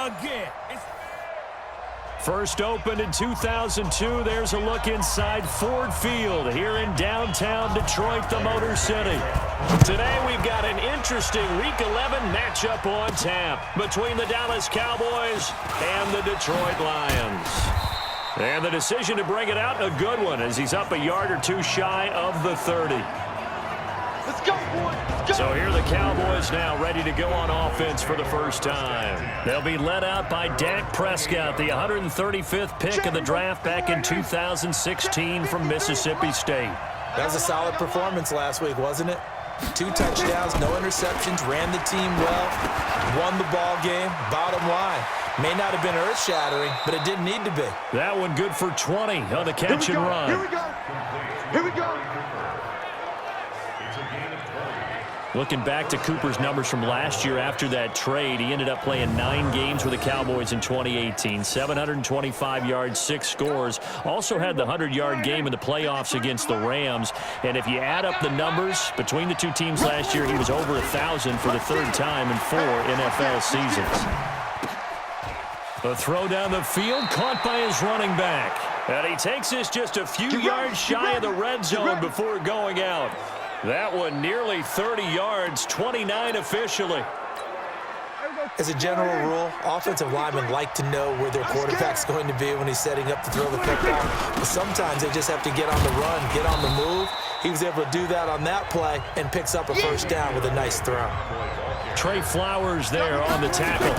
again. First opened in 2002. There's a look inside Ford Field here in downtown Detroit, the Motor City. Today we've got an interesting Week 11 matchup on tap between the Dallas Cowboys and the Detroit Lions. And the decision to bring it out, a good one, as he's up a yard or two shy of the 30. Let's go, boy. Let's go. So here are the Cowboys now ready to go on offense for the first time. They'll be led out by Dak Prescott, the 135th pick of the draft back in 2016 from Mississippi State. That was a solid performance last week, wasn't it? 2 touchdowns, no interceptions, ran the team well, won the ball game. Bottom line, may not have been earth-shattering, but it didn't need to be. That one good for 20 on the catch and run. Here we go. Here we go. Looking back to Cooper's numbers from last year after that trade, he ended up playing 9 games with the Cowboys in 2018. 725 yards, 6 scores. Also had the 100-yard game in the playoffs against the Rams. And if you add up the numbers between the two teams last year, he was over 1,000 for the 3rd time in 4 NFL seasons. The throw down the field, caught by his running back. And he takes this just a few yards shy of the red zone before going out. That one nearly 30 yards, 29 officially. As a general rule, offensive linemen like to know where their quarterback's going to be when he's setting up to throw the football. But sometimes they just have to get on the run, get on the move. He was able to do that on that play and picks up a first down with a nice throw. Trey Flowers there on the tackle.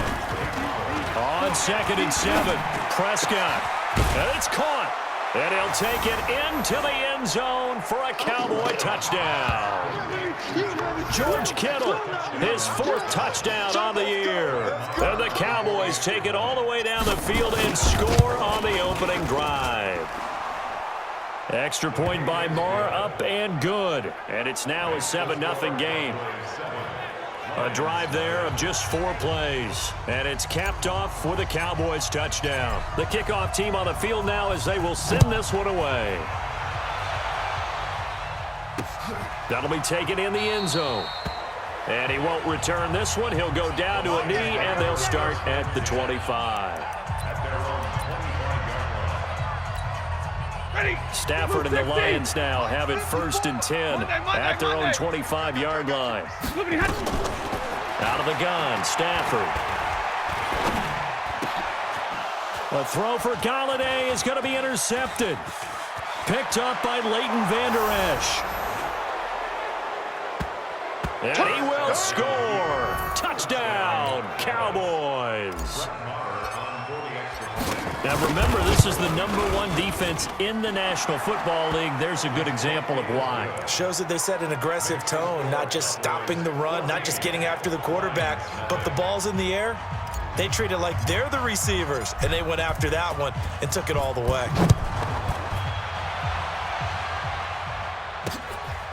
On 2nd and 7, Prescott. And it's caught. And he'll take it into the end zone for a Cowboy touchdown. George Kittle, his 4th touchdown on the year. And the Cowboys take it all the way down the field and score on the opening drive. Extra point by Moore, up and good. And it's now a 7-0 game. A drive there of just 4 plays. And it's capped off with a Cowboys touchdown. The kickoff team on the field now as they will send this one away. That'll be taken in the end zone. And he won't return this one. He'll go down to a knee, and they'll start at the 25. Stafford and the Lions now have it 1st and 10 at their own 25-yard line. Out of the gun, Stafford. A throw for Galladay is going to be intercepted. Picked up by Leighton Vander Esch. And he will score. Touchdown, Cowboys. Now remember, this is the #1 defense in the National Football League. There's a good example of why. Shows that they set an aggressive tone, not just stopping the run, not just getting after the quarterback, but the ball's in the air. They treat it like they're the receivers, and they went after that one and took it all the way.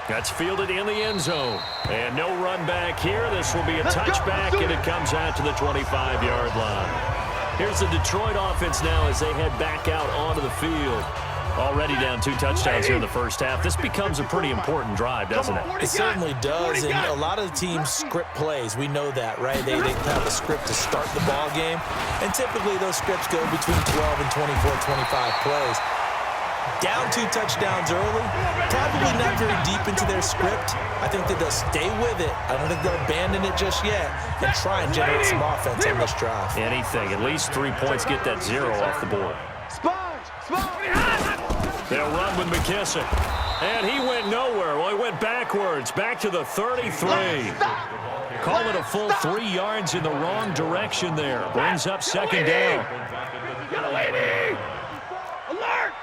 That's fielded in the end zone. And no run back here. This will be a touchback, and it comes out to the 25-yard line. Here's the Detroit offense now as they head back out onto the field. Already down 2 touchdowns here in the first half. This becomes a pretty important drive, doesn't it? It certainly does, and a lot of the teams script plays. We know that, right? They have a script to start the ball game, and typically those scripts go between 12 and 24, 25 plays. Down 2 touchdowns early, probably not very deep into their script. I think that they'll stay with it. I don't think they'll abandon it just yet and try and generate some offense on this drive. Anything, at least 3 points, get that 0 off the board. They'll run with McKissick. And he went nowhere. Well, he went backwards, back to the 33. Call it a full 3 yards in the wrong direction there. Brings up 2nd down. Alert!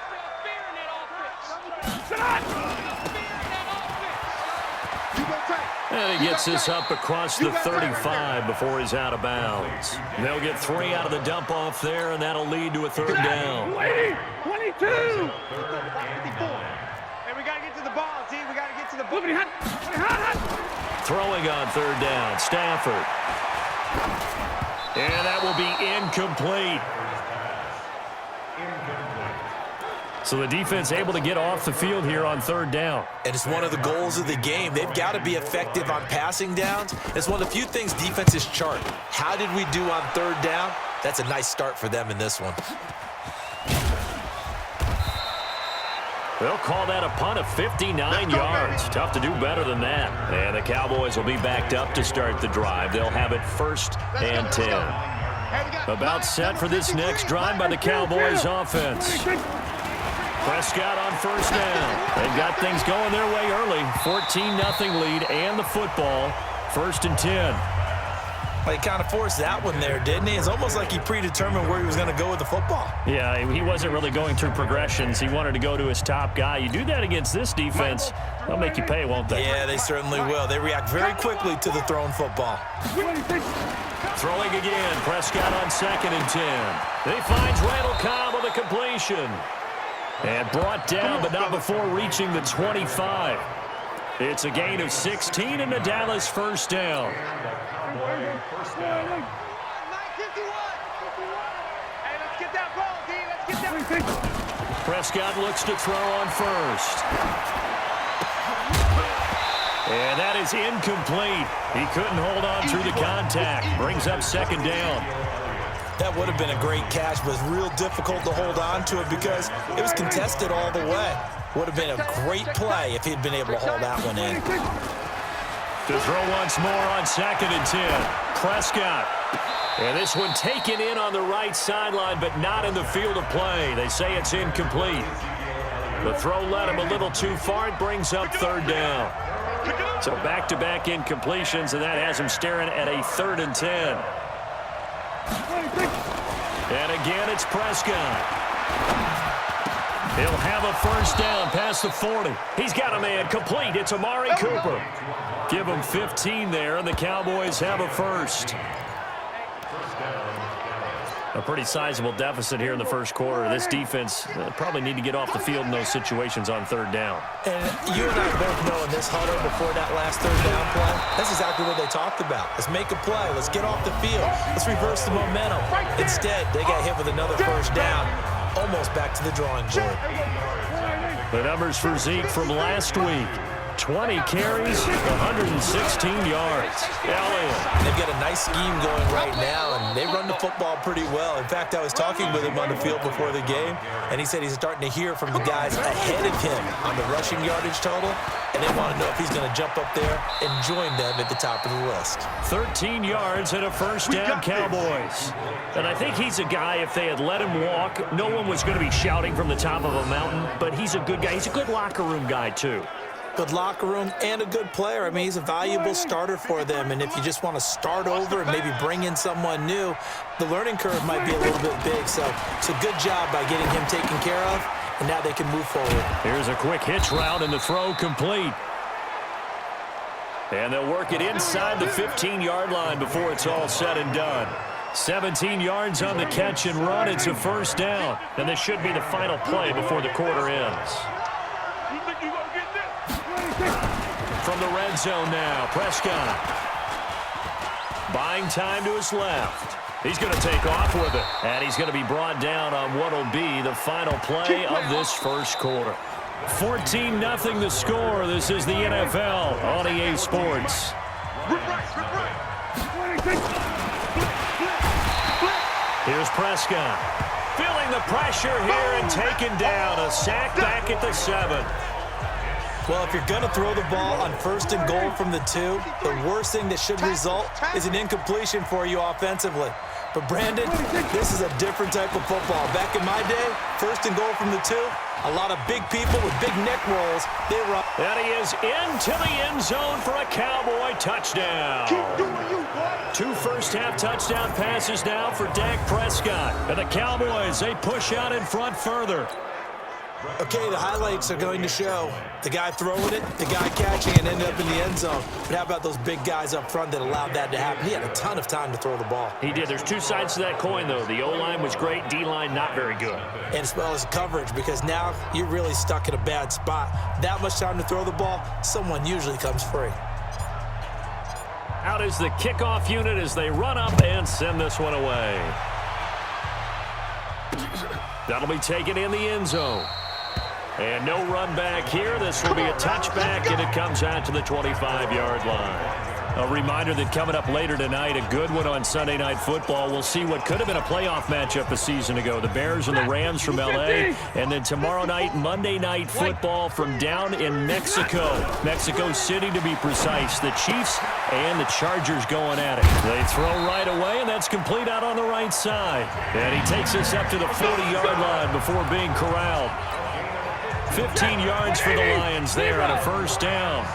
And he gets this up across the 35 before he's out of bounds. They'll get 3 out of the dump off there, and that'll lead to a 3rd down. 22! Hey, we got to get to the ball, team. We got to get to the ball. Throwing on 3rd down, Stafford. And that will be incomplete. So the defense able to get off the field here on 3rd down. And it's one of the goals of the game. They've got to be effective on passing downs. It's one of the few things defenses chart. How did we do on 3rd down? That's a nice start for them in this one. They'll call that a punt of 59 yards. Tough to do better than that. And the Cowboys will be backed up to start the drive. They'll have it 1st and 10. About set for this next drive by the Cowboys offense. Prescott on 1st down. They've got things going their way early. 14-0 lead and the football. 1st and 10. Well, he kind of forced that one there, didn't he? It's almost like he predetermined where he was going to go with the football. Yeah, he wasn't really going through progressions. He wanted to go to his top guy. You do that against this defense, they'll make you pay, won't they? Yeah, they certainly will. They react very quickly to the thrown football. Throwing again, Prescott on 2nd and 10. He finds Randall Cobb with a completion. And brought down, but not before reaching the 25. It's a gain of 16 and a Dallas 1st down. Prescott looks to throw on 1st. And that is incomplete. He couldn't hold on through the contact. Brings up 2nd down. That would have been a great catch, but it was real difficult to hold on to it because it was contested all the way. Would have been a great play if he'd been able to haul that one in. To throw once more on 2nd and 10. Prescott. And this one taken in on the right sideline, but not in the field of play. They say it's incomplete. The throw led him a little too far. It brings up 3rd down. So back-to-back incompletions, and that has him staring at a 3rd and 10. And again, it's Prescott. He'll have a 1st down past the 40. He's got a man complete. It's Amari Cooper. Give him 15 there, and the Cowboys have a 1st. A pretty sizable deficit here in the 1st quarter. This defense probably need to get off the field in those situations on 3rd down. And you and I both know in this huddle before that last 3rd down play, that's exactly what they talked about. Let's make a play. Let's get off the field. Let's reverse the momentum. Instead, they got hit with another 1st down, almost back to the drawing board. The numbers for Zeke from last week. 20 carries, 116 yards. They've got a nice scheme going right now, and they run the football pretty well. In fact, I was talking with him on the field before the game, and he said he's starting to hear from the guys ahead of him on the rushing yardage total, and they want to know if he's going to jump up there and join them at the top of the list. 13 yards and a 1st down, Cowboys. And I think he's a guy, if they had let him walk, no one was going to be shouting from the top of a mountain, but he's a good guy. He's a good locker room guy, too. Good locker room and a good player. I mean, he's a valuable starter for them. And if you just want to start over and maybe bring in someone new, the learning curve might be a little bit big. So it's a good job by getting him taken care of, and now they can move forward. Here's a quick hitch route, and the throw complete. And they'll work it inside the 15-yard line before it's all said and done. 17 yards on the catch and run. It's a 1st down. And this should be the final play before the quarter ends. From the red zone now, Prescott. Buying time to his left. He's going to take off with it. And he's going to be brought down on what will be the final play of this 1st quarter. 14-0 the score. This is the NFL on EA Sports. Here's Prescott. Feeling the pressure here and taken down. A sack back at the 7. Well, if you're going to throw the ball on 1st and goal from the 2, the worst thing that should result is an incompletion for you offensively. But, Brandon, this is a different type of football. Back in my day, 1st and goal from the 2, a lot of big people with big neck rolls. They run. And he is into the end zone for a Cowboy touchdown. Keep doing you, boy. 2 first-half touchdown passes now for Dak Prescott. And the Cowboys, they push out in front further. Okay, the highlights are going to show the guy throwing it, the guy catching it, ended up in the end zone. But how about those big guys up front that allowed that to happen? He had a ton of time to throw the ball. He did. There's 2 sides to that coin, though. The O-line was great. D-line not very good. And as well as coverage, because now you're really stuck in a bad spot. That much time to throw the ball, someone usually comes free. Out is the kickoff unit as they run up and send this one away. That'll be taken in the end zone. And no run back here. This will be a touchback, and it comes out to the 25-yard line. A reminder that coming up later tonight, a good one on Sunday Night Football. We'll see what could have been a playoff matchup a season ago. The Bears and the Rams from L.A. And then tomorrow night, Monday Night Football from down in Mexico. Mexico City, to be precise. The Chiefs and the Chargers going at it. They throw right away, and that's complete out on the right side. And he takes us up to the 40-yard line before being corralled. 15 yards for the Lions there on a first down.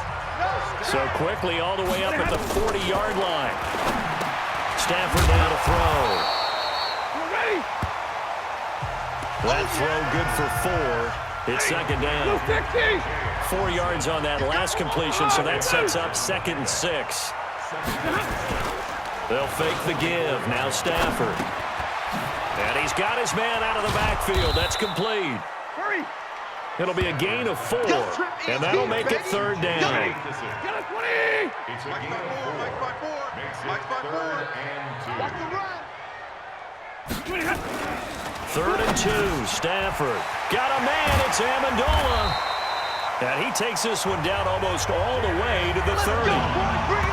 So quickly all the way up at the 40-yard line. Stafford now to throw. That throw good for 4. It's second down. 4 yards on that last completion, so that sets up 2nd and 6. They'll fake the give. Now Stafford. And he's got his man out of the backfield. That's complete. It'll be a gain of 4, and that'll make it 3rd down. Third and 2, Stafford. Got a man, it's Amendola. And he takes this one down almost all the way to the 30.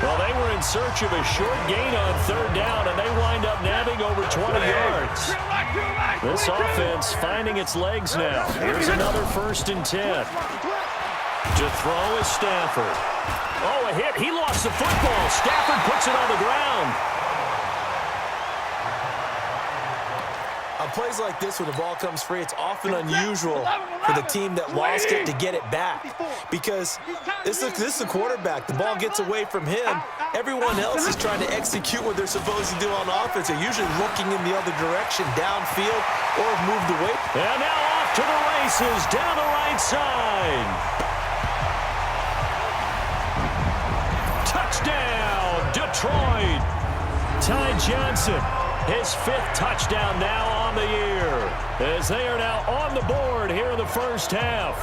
Well, they were in search of a short gain on 3rd down, and they wind up nabbing over 20 yards. This offense finding its legs now. Here's another 1st and 10. To throw is Stafford. Oh, a hit. He lost the football. Stafford puts it on the ground. On plays like this where the ball comes free, it's often unusual for the team that lost it to get it back. Because this is the quarterback. The ball gets away from him. Everyone else is trying to execute what they're supposed to do on offense. They're usually looking in the other direction, downfield, or have moved away. And now off to the races, down the right side. Touchdown, Detroit. Ty Johnson, his 5th touchdown now on the year, as they are now on the board here in the first half.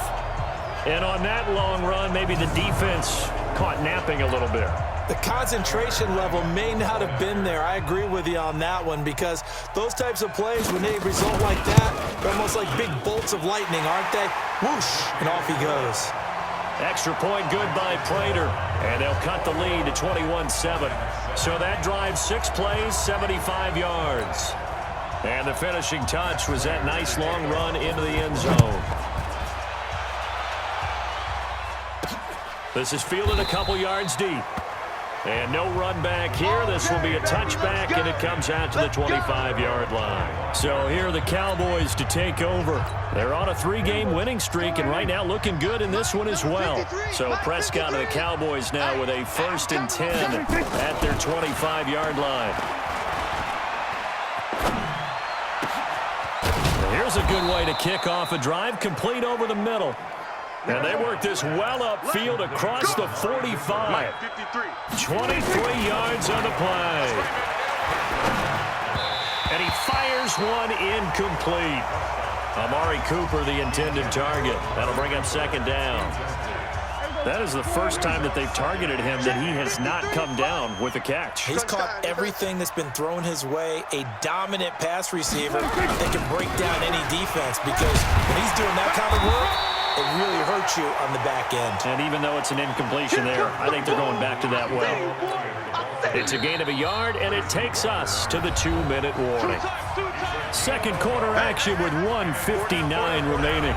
And on that long run, maybe the defense caught napping a little bit. The concentration level may not have been there. I agree with you on that one, because those types of plays, when they result like that, they're almost like big bolts of lightning, aren't they? Whoosh, and off he goes. Extra point good by Prater, and they'll cut the lead to 21-7. So that drive 6 plays, 75 yards. And the finishing touch was that nice long run into the end zone. This is fielded a couple yards deep. And no run back here. This will be a touchback, and it comes out to the 25-yard line. So here are the Cowboys to take over. They're on a 3-game winning streak, and right now looking good in this one as well. So Prescott and the Cowboys now with a 1st and 10 at their 25-yard line. And here's a good way to kick off a drive, complete over the middle. And they work this well upfield across the 45. 23 yards on the play. And he fires one incomplete. Amari Cooper, the intended target. That'll bring up 2nd down. That is the first time that they've targeted him that he has not come down with a catch. He's caught everything that's been thrown his way. A dominant pass receiver that can break down any defense, because when he's doing that kind of work, it really hurts you on the back end. And even though it's an incompletion there, I think they're going back to that well. It's a gain of a yard, and it takes us to the 2-minute warning. Second quarter action with 1:59 remaining.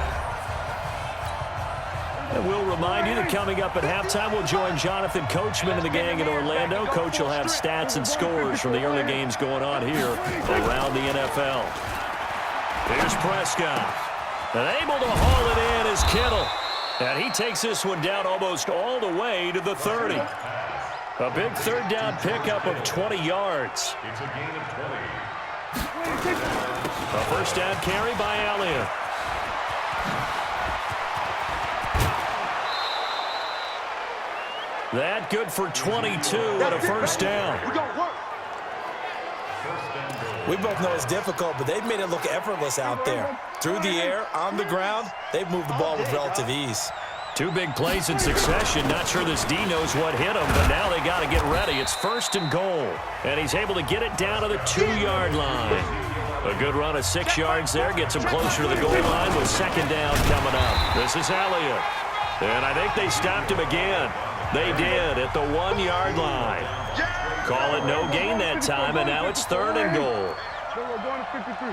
And we'll remind you that coming up at halftime, we'll join Jonathan Coachman and the gang in Orlando. Coach will have stats and scores from the early games going on here around the NFL. Here's Prescott. And able to haul it in is Kittle. And he takes this one down almost all the way to the 30. A big 3rd down pickup of 20 yards. It's a gain of 20. A 1st down carry by Elliott. That good for 22 and a 1st down. We both know it's difficult, but they've made it look effortless out there. Through the air, on the ground, they've moved the ball with relative ease. 2 big plays in succession. Not sure this D knows what hit him, but now they got to get ready. It's 1st and goal, and he's able to get it down to the 2-yard line. A good run of 6 yards there gets him closer to the goal line with 2nd down coming up. This is Elliott, and I think they stopped him again. They did at the 1-yard line. Call it no gain that time, and now it's 3rd and goal.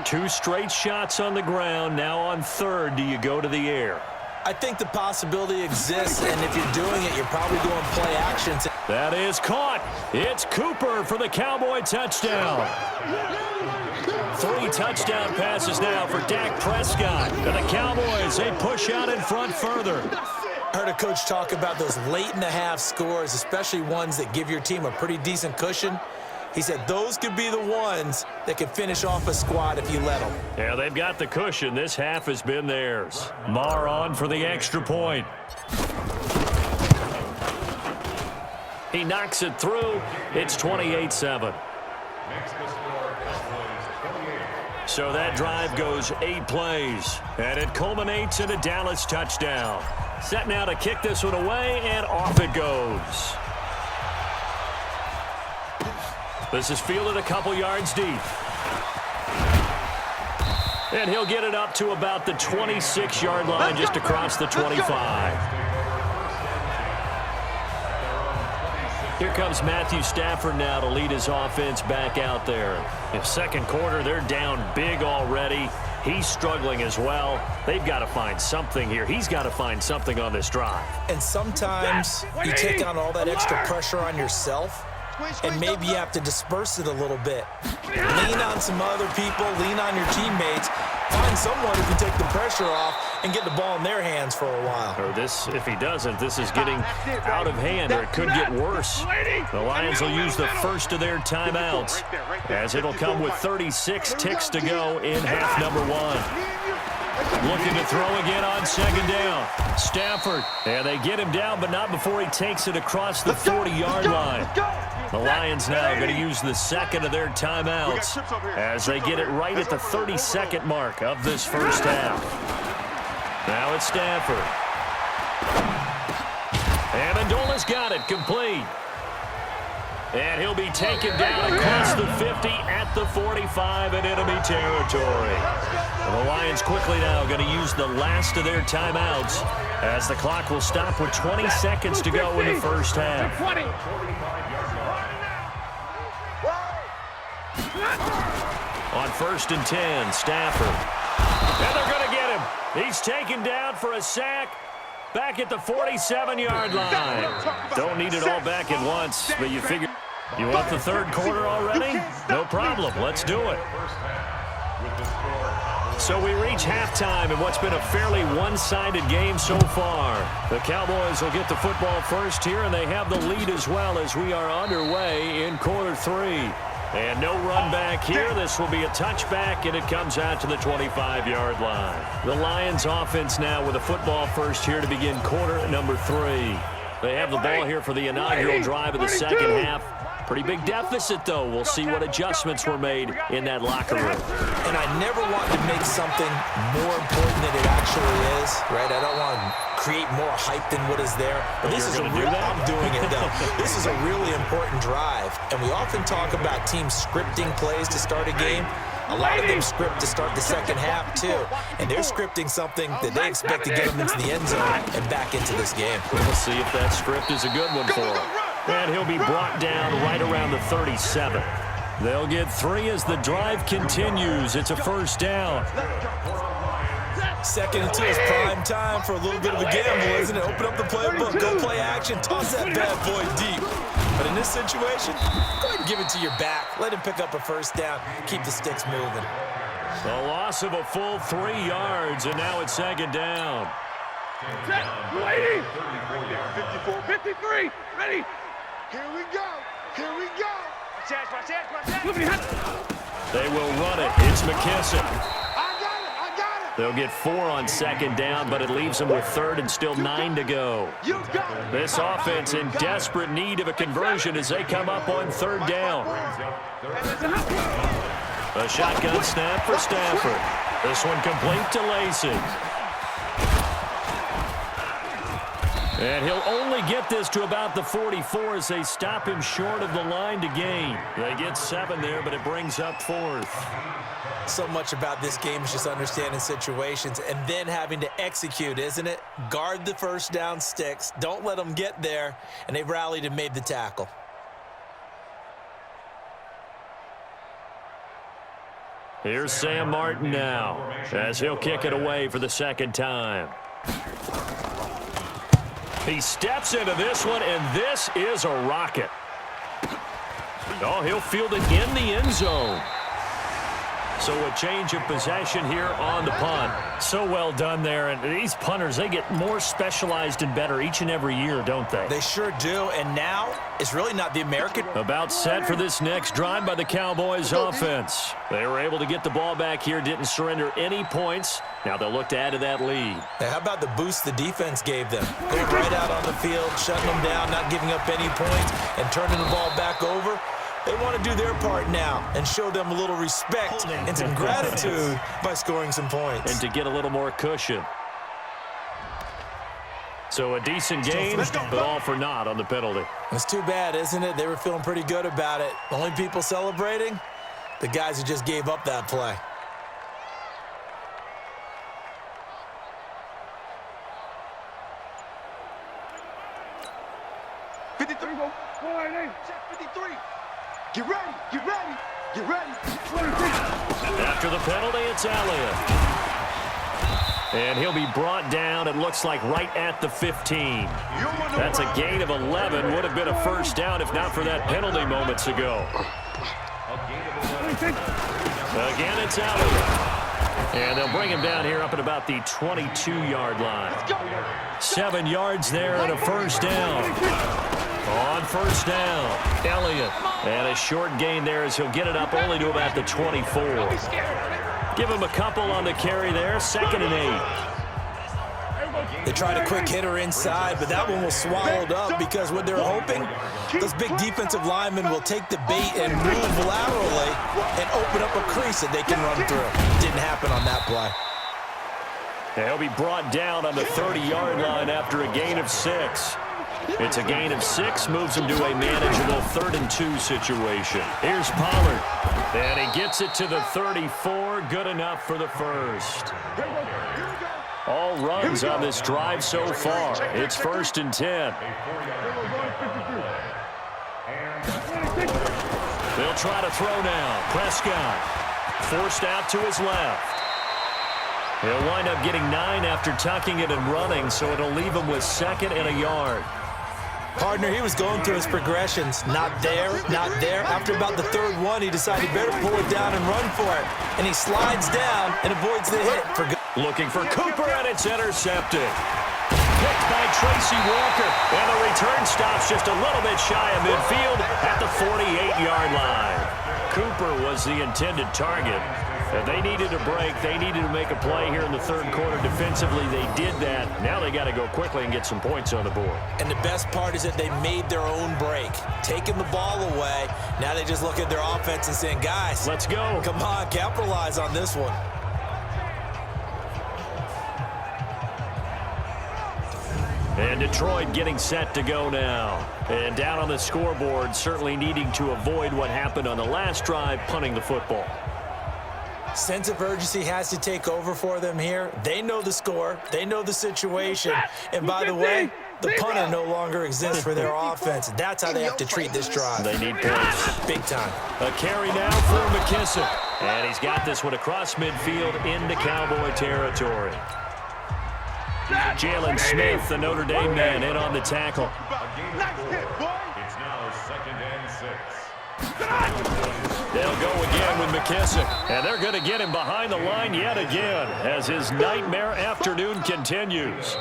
2 straight shots on the ground. Now on 3rd, do you go to the air? I think the possibility exists, and if you're doing it, you're probably doing play actions. That is caught. It's Cooper for the Cowboy touchdown. 3 touchdown passes now for Dak Prescott. And the Cowboys, they push out in front further. I heard a coach talk about those late-in-the-half scores, especially ones that give your team a pretty decent cushion. He said those could be the ones that could finish off a squad if you let them. Yeah, they've got the cushion. This half has been theirs. Marr on for the extra point. He knocks it through. It's 28-7. So that drive goes 8 plays, and it culminates in a Dallas touchdown. Set now to kick this one away, and off it goes. This is fielded a couple yards deep. And he'll get it up to about the 26-yard line, just across the 25. Here comes Matthew Stafford now to lead his offense back out there. In second quarter, they're down big already. He's struggling as well. They've got to find something here. He's got to find something on this drive. And sometimes you take on all that extra pressure on yourself, and maybe you have to disperse it a little bit. Lean on some other people, lean on your teammates, find someone who can take the pressure off and get the ball in their hands for a while. Or this, if he doesn't, this is getting out of hand, or it could get worse. The Lions will use the first of their timeouts, as it'll come with 36 ticks to go in half number 1. Looking to throw again on second down. Stafford, and they get him down, but not before he takes it across the 40-yard line. The Lions now going to use the second of their timeouts as they get it right at the 30-second mark of this first half. Now it's Stafford. Amendola's got it, complete. And he'll be taken down across the 50 at the 45 in enemy territory. And the Lions quickly now going to use the last of their timeouts as the clock will stop with 20 seconds to go in the first half. On 1st and 10, Stafford. And they're going to get him. He's taken down for a sack back at the 47-yard line. Don't need it all back at once, but you figure you want the third quarter already? No problem. Let's do it. So we reach halftime in what's been a fairly one-sided game so far. The Cowboys will get the football first here, and they have the lead as well as we are underway in quarter 3. And no run back here. This will be a touchback, and it comes out to the 25-yard line. The Lions offense now with a football first here to begin quarter number 3. They have the ball here for the inaugural drive of the second half. Pretty big deficit, though. We'll see what adjustments were made in that locker room. And I never want to make something more important than it actually is, right? I don't want to create more hype than what is there. But this is I'm doing it, though. This is a really important drive. And we often talk about teams scripting plays to start a game. A lot of them script to start the second half, too. And they're scripting something that they expect to get them into the end zone and back into this game. We'll see if that script is a good one for them. And he'll be brought down right around the 37. They'll get 3 as the drive continues. It's a first down. 2nd and 2 is prime time for a little bit of a gamble, isn't it? Open up the playbook, go play action, toss that bad boy deep. But in this situation, go ahead and give it to your back. Let him pick up a first down. Keep the sticks moving. A loss of a full 3 yards, and now it's 2nd down. Set, lady. 53, ready. Here we go. Here we go. They will run it. It's McKissick. I got it. They'll get 4 on 2nd down, but it leaves them with 3rd and still 9 to go. This offense in desperate need of a conversion as they come up on 3rd down. A shotgun snap for Stafford. This one complete to Lacy. And he'll only get this to about the 44 as they stop him short of the line to gain. They get 7 there, but it brings up 4th. So much about this game is just understanding situations and then having to execute, isn't it? Guard the first down sticks. Don't let them get there. And they rallied and made the tackle. Here's Sam Martin now as he'll kick it away for the second time. He steps into this one, and this is a rocket. Oh, he'll field it in the end zone. So a change of possession here on the punt. So well done there. And these punters, they get more specialized and better each and every year, don't they? They sure do. And now it's really not the American. About set for this next drive by the Cowboys offense. They were able to get the ball back here, didn't surrender any points. Now they'll look to add to that lead. Now, how about the boost the defense gave them? Going right out on the field, shutting them down, not giving up any points, and turning the ball back over. They want to do their part now and show them a little respect and some gratitude by scoring some points. And to get a little more cushion. So a decent game, but all for naught on the penalty. It's too bad, isn't it? They were feeling pretty good about it. The only people celebrating, the guys who just gave up that play. Get ready, get ready, get ready. After the penalty, it's Elliott. And he'll be brought down, it looks like, right at the 15. That's a gain of 11. Would have been a first down if not for that penalty moments ago. Again, it's Elliott. And they'll bring him down here up at about the 22-yard line. 7 yards there and a first down. On first down, Elliott. And a short gain there as he'll get it up only to about the 24. Give him a couple on the carry there, 2nd and 8. They tried a quick hitter inside, but that one was swallowed up because what they're hoping, those big defensive linemen will take the bait and move laterally and open up a crease that they can run through. Didn't happen on that play. And he'll be brought down on the 30-yard line after a gain of 6. It's a gain of 6, moves him to a manageable 3rd and 2 situation. Here's Pollard, and he gets it to the 34, good enough for the first. All runs on this drive so far. It's 1st and 10. They'll try to throw now. Prescott forced out to his left. He'll wind up getting 9 after tucking it and running, so it'll leave him with 2nd and a yard. Partner, he was going through his progressions. Not there, not there. After about the 3rd one, he decided he better pull it down and run for it. And he slides down and avoids the hit. Looking for Cooper, and it's intercepted. Picked by Tracy Walker. And the return stops just a little bit shy of midfield at the 48-yard line. Cooper was the intended target. And they needed a break. They needed to make a play here in the 3rd quarter. Defensively, they did that. Now they got to go quickly and get some points on the board. And the best part is that they made their own break. Taking the ball away. Now they just look at their offense and saying, guys, let's go. Come on, capitalize on this one. And Detroit getting set to go now. And down on the scoreboard, certainly needing to avoid what happened on the last drive, punting the football. Sense of urgency has to take over for them here. They know the score. They know the situation. And by the way, the punter no longer exists for their offense. That's how they have to treat this drive. They need points. Big time. A carry now for McKissick. And he's got this one across midfield into Cowboy territory. Jalen Smith, the Notre Dame man, in on the tackle. It's now 2nd and 6. They'll go again with McKissick. And they're going to get him behind the line yet again as his nightmare afternoon continues.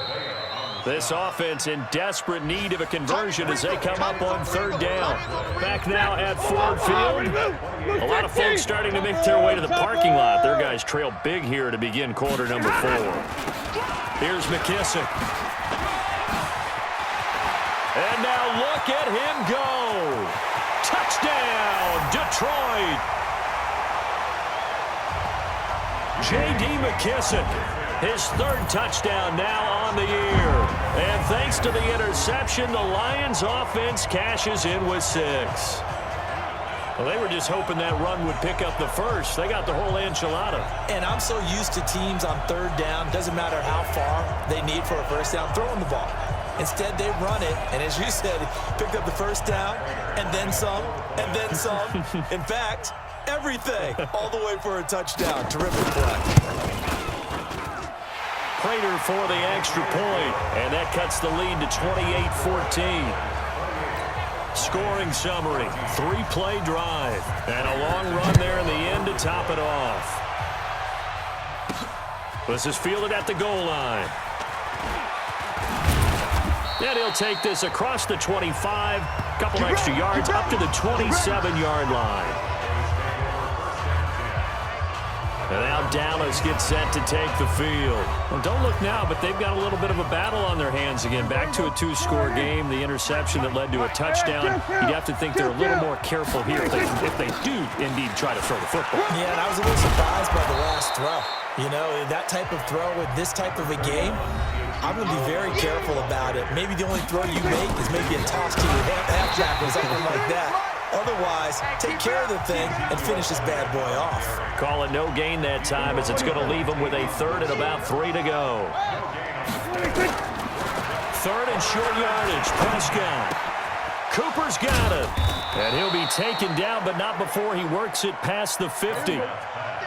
This offense in desperate need of a conversion as they come up on 3rd down. Back now at Ford Field. A lot of folks starting to make their way to the parking lot. Their guys trail big here to begin quarter number 4. Here's McKissick. And now look at him go. Touchdown, Detroit. J.D. McKissick, his 3rd touchdown now on the year. And thanks to the interception, the Lions offense cashes in with 6. Well, they were just hoping that run would pick up the first. They got the whole enchilada. And I'm so used to teams on third down, doesn't matter how far they need for a first down, throwing the ball. Instead, they run it, and as you said, picked up the first down, and then some, and then some. In fact, everything, all the way for a touchdown. Terrific play. Prater for the extra point, and that cuts the lead to 28-14. Scoring summary, 3-play drive, and a long run there in the end to top it off. This is fielded at the goal line. And he'll take this across the 25, couple extra yards, up to the 27-yard line. And now Dallas gets set to take the field. Well, don't look now, but they've got a little bit of a battle on their hands again. Back to a 2-score game. The interception that led to a touchdown. You'd have to think they're a little more careful here if they do indeed try to throw the football. Yeah, and I was a little surprised by the last throw. You know, that type of throw with this type of a game, I'm going to be very careful about it. Maybe the only throw you make is maybe a toss to your halfback or something like that. Otherwise, take care of the thing and finish this bad boy off. Call it no gain that time as it's going to leave him with a third and about 3 to go. Third and short yardage. Prescott. Cooper's got it. And he'll be taken down, but not before he works it past the 50.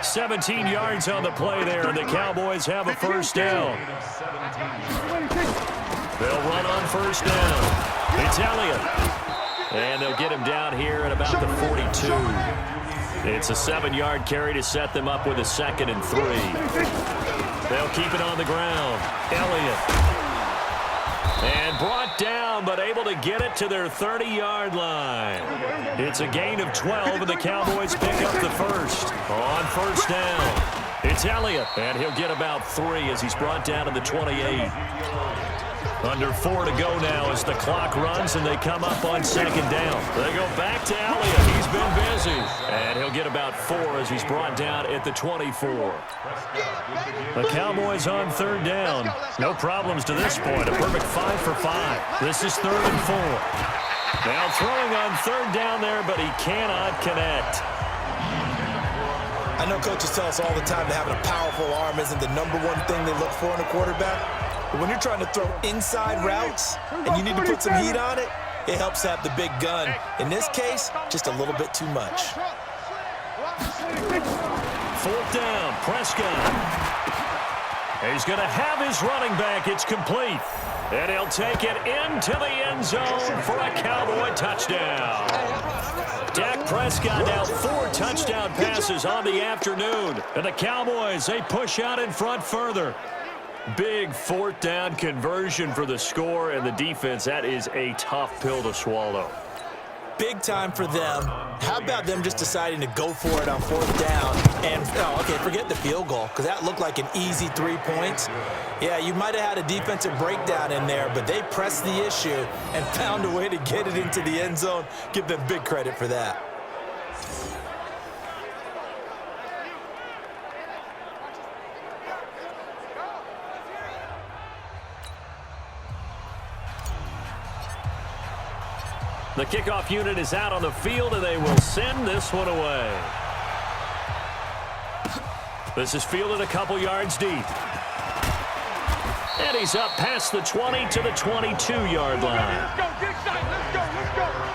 17 yards on the play there, and the Cowboys have a first down. They'll run on first down. It's Elliott. And they'll get him down here at about the 42. It's a 7-yard carry to set them up with a 2nd and 3. They'll keep it on the ground. Elliott. And brought down, but able to get it to their 30-yard line. It's a gain of 12, and the Cowboys pick up the first. On first down, it's Elliott, and he'll get about 3 as he's brought down to the 28. Under 4 to go now as the clock runs, and they come up on 2nd down. They go back to Elliott. He's been busy. And he'll get about 4 as he's brought down at the 24. The Cowboys on 3rd down. No problems to this point. A perfect 5 for 5. This is 3rd and 4. Now throwing on 3rd down there, but he cannot connect. I know coaches tell us all the time that having a powerful arm isn't the #1 thing they look for in a quarterback. But when you're trying to throw inside routes and you need to put some heat on it, it helps have the big gun. In this case, just a little bit too much. 4th down, Prescott. He's going to have his running back. It's complete. And he'll take it into the end zone for a Cowboy touchdown. Dak Prescott now 4 touchdown passes on the afternoon. And the Cowboys, they push out in front further. Big 4th down conversion for the score, and the defense, that is a tough pill to swallow. Big time for them. How about them just deciding to go for it on 4th down? And, okay, forget the field goal, because that looked like an easy 3 points. Yeah, you might have had a defensive breakdown in there, but they pressed the issue and found a way to get it into the end zone. Give them big credit for that. The kickoff unit is out on the field, and they will send this one away. This is fielded a couple yards deep. And he's up past the 20 to the 22-yard line. Let's go, get shot. Let's go, let's go.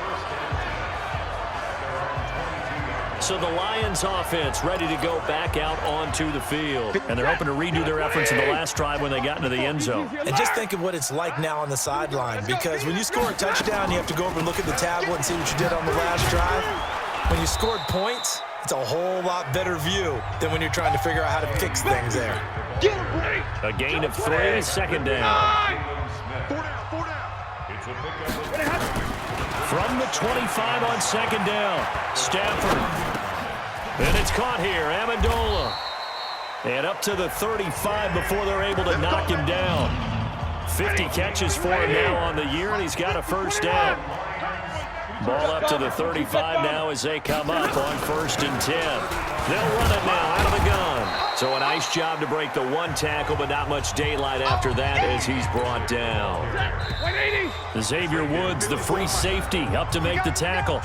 So the Lions offense ready to go back out onto the field. And they're hoping to redo their efforts in the last drive when they got into the end zone. And just think of what it's like now on the sideline, because when you score a touchdown, you have to go over and look at the tablet and see what you did on the last drive. When you scored points, it's a whole lot better view than when you're trying to figure out how to fix things there. A gain of 3, 2nd down. 4 down. From the 25 on 2nd down, Stafford. And it's caught here, Amendola. And up to the 35 before they're able to knock him down. 50 catches for him now on the year, and he's got a first down. Ball up to the 35 now as they come up on 1st and 10. They'll run it now out of the gun. So a nice job to break the one tackle, but not much daylight after that as he's brought down. Xavier Woods, the free safety, up to make the tackle.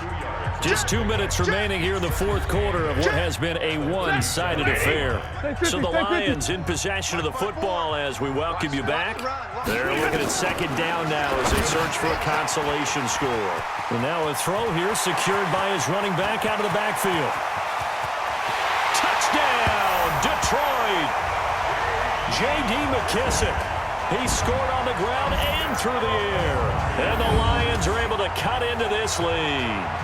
Just 2 minutes remaining here in the fourth quarter of what has been a one-sided affair. So the Lions in possession of the football as we welcome you back. They're looking at second down now as they search for a consolation score. And now a throw here secured by his running back out of the backfield. Touchdown, Detroit! J.D. McKissick. He scored on the ground and through the air. And the Lions are able to cut into this lead.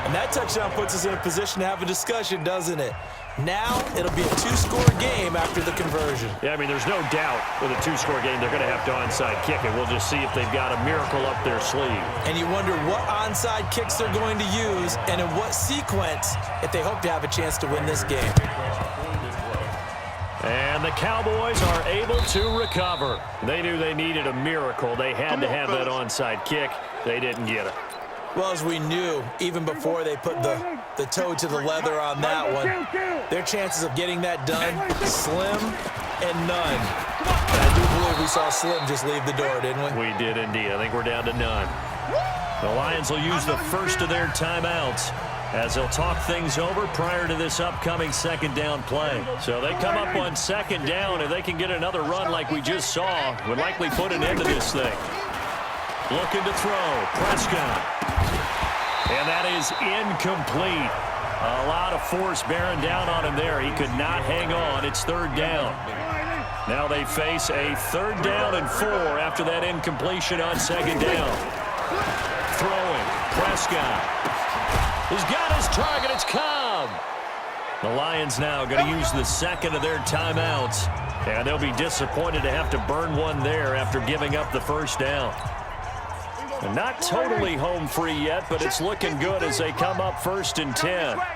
And that touchdown puts us in a position to have a discussion, doesn't it? Now it'll be a two-score game after the conversion. Yeah, I mean, there's no doubt with a two-score game they're going to have to onside kick it. We'll just see if they've got a miracle up their sleeve. And you wonder what onside kicks they're going to use and in what sequence if they hope to have a chance to win this game. And the Cowboys are able to recover. They knew they needed a miracle. They had to have that onside kick. They didn't get it. Well, as we knew, even before they put the toe to the leather on that one, their chances of getting that done, slim and none. And I do believe we saw Slim just leave the door, didn't we? We did indeed. I think we're down to none. The Lions will use the first of their timeouts as they'll talk things over prior to this upcoming second down play. So they come up on second down. If they can get another run like we just saw, would likely put an end to this thing. Looking to throw. Prescott. And that is incomplete. A lot of force bearing down on him there. He could not hang on. It's third down. Now they face a third down and 4 after that incompletion on second down. Throwing. Prescott. He's got his target. It's Cobb. The Lions now going to use the second of their timeouts. And they'll be disappointed to have to burn one there after giving up the first down. And not totally home free yet, but it's looking good as they come up first and 10. Well,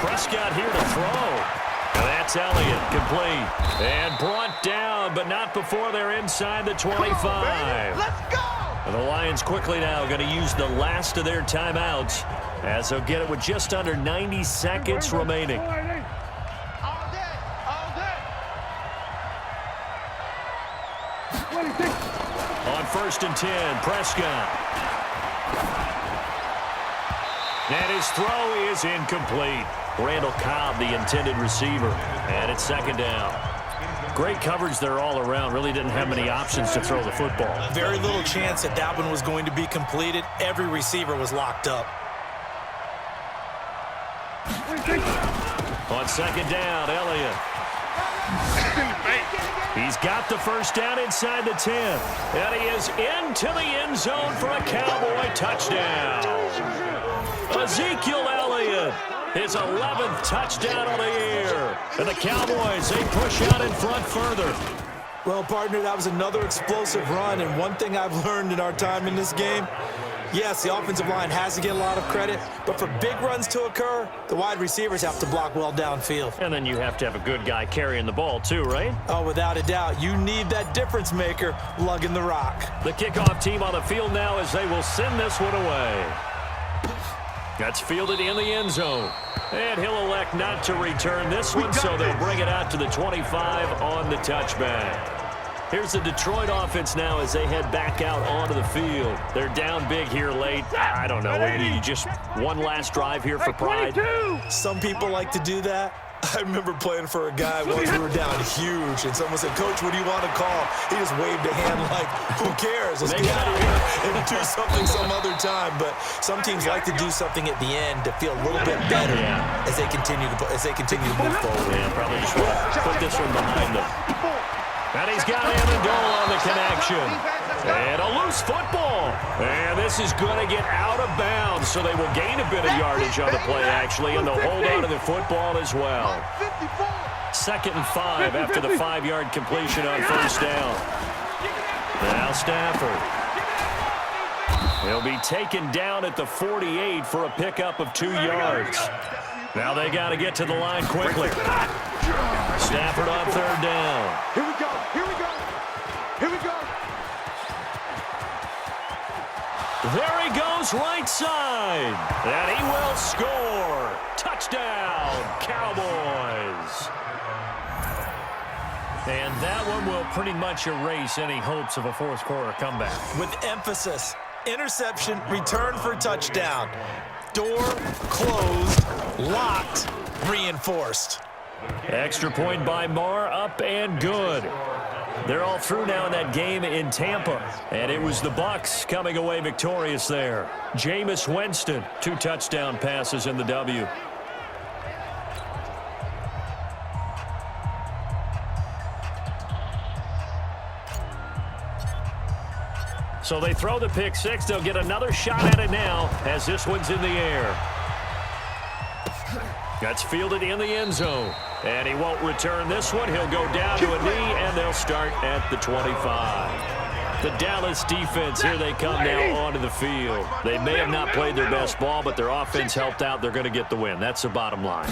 Prescott here to throw. And that's Elliott, complete. And brought down, but not before they're inside the 25. Let's go! And the Lions quickly now going to use the last of their timeouts as they'll get it with just under 90 seconds remaining. All day, all day. On first and 10, Prescott. And his throw is incomplete. Randall Cobb, the intended receiver. And it's second down. Great coverage there all around. Really didn't have many options to throw the football. Very little chance that that one was going to be completed. Every receiver was locked up. On second down, Elliott. He's got the first down inside the 10. And he is into the end zone for a Cowboy touchdown. Ezekiel Elliott, his 11th touchdown on the year. And the Cowboys, they push out in front further. Well, partner, that was another explosive run. And one thing I've learned in our time in this game, yes, the offensive line has to get a lot of credit, but for big runs to occur, the wide receivers have to block well downfield. And then you have to have a good guy carrying the ball too, right? Oh, without a doubt. You need that difference maker lugging the rock. The kickoff team on the field now as they will send this one away. That's fielded in the end zone. And he'll elect not to return this one, so they'll bring it out to the 25 on the touchback. Here's the Detroit offense now as they head back out onto the field. They're down big here late. I don't know. Maybe just one last drive here for pride. Some people like to do that. I remember playing for a guy once we were down huge, and someone said, "Coach, what do you want to call?" He just waved a hand like, "Who cares? Let's get out of here and do something some other time." But some teams like to do something at the end to feel a little bit better as they continue to move forward. Yeah, probably just want to put this one behind them. And he's got Amendola on the connection. And a loose football. And this is going to get out of bounds, so they will gain a bit of yardage on the play, actually, and they'll hold on to the football as well. 2nd and 5 after the 5-yard completion on first down. Now Stafford. He'll be taken down at the 48 for a pickup of 2 yards. Now they got to get to the line quickly. Stafford on third down. Here we go, here we go, here we go. There he goes right side. And he will score. Touchdown. Touchdown, Cowboys. And that one will pretty much erase any hopes of a fourth quarter comeback. With emphasis, interception, return for touchdown. Door closed, locked, reinforced. Extra point by Marr, up and good. They're all through now in that game in Tampa. And it was the Bucs coming away victorious there. Jameis Winston, 2 touchdown passes in the W. So they throw the pick six. They'll get another shot at it now as this one's in the air. That's fielded in the end zone. And he won't return this one. He'll go down to a knee, and they'll start at the 25. The Dallas defense, here they come now onto the field. They may have not played their best ball, but their offense helped out. They're going to get the win. That's the bottom line.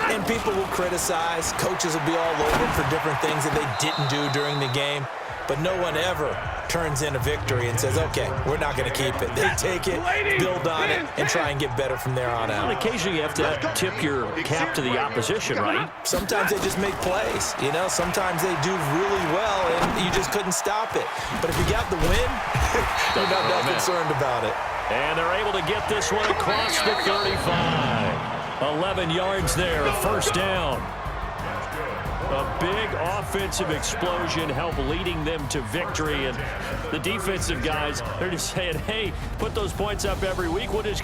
And people will criticize. Coaches will be all over them for different things that they didn't do during the game. But no one ever turns in a victory and says, okay, we're not going to keep it. They take it, build on it, and try and get better from there on out. Well, occasionally you have to tip your cap to the opposition, right? Sometimes they just make plays. You know, sometimes they do really well, and you just couldn't stop it. But if you got the win, you're not that concerned about it. And they're able to get this one across the 35. 11 yards there, first down. A big offensive explosion helped leading them to victory. And the defensive guys, they're just saying, hey, put those points up every week. We'll just keep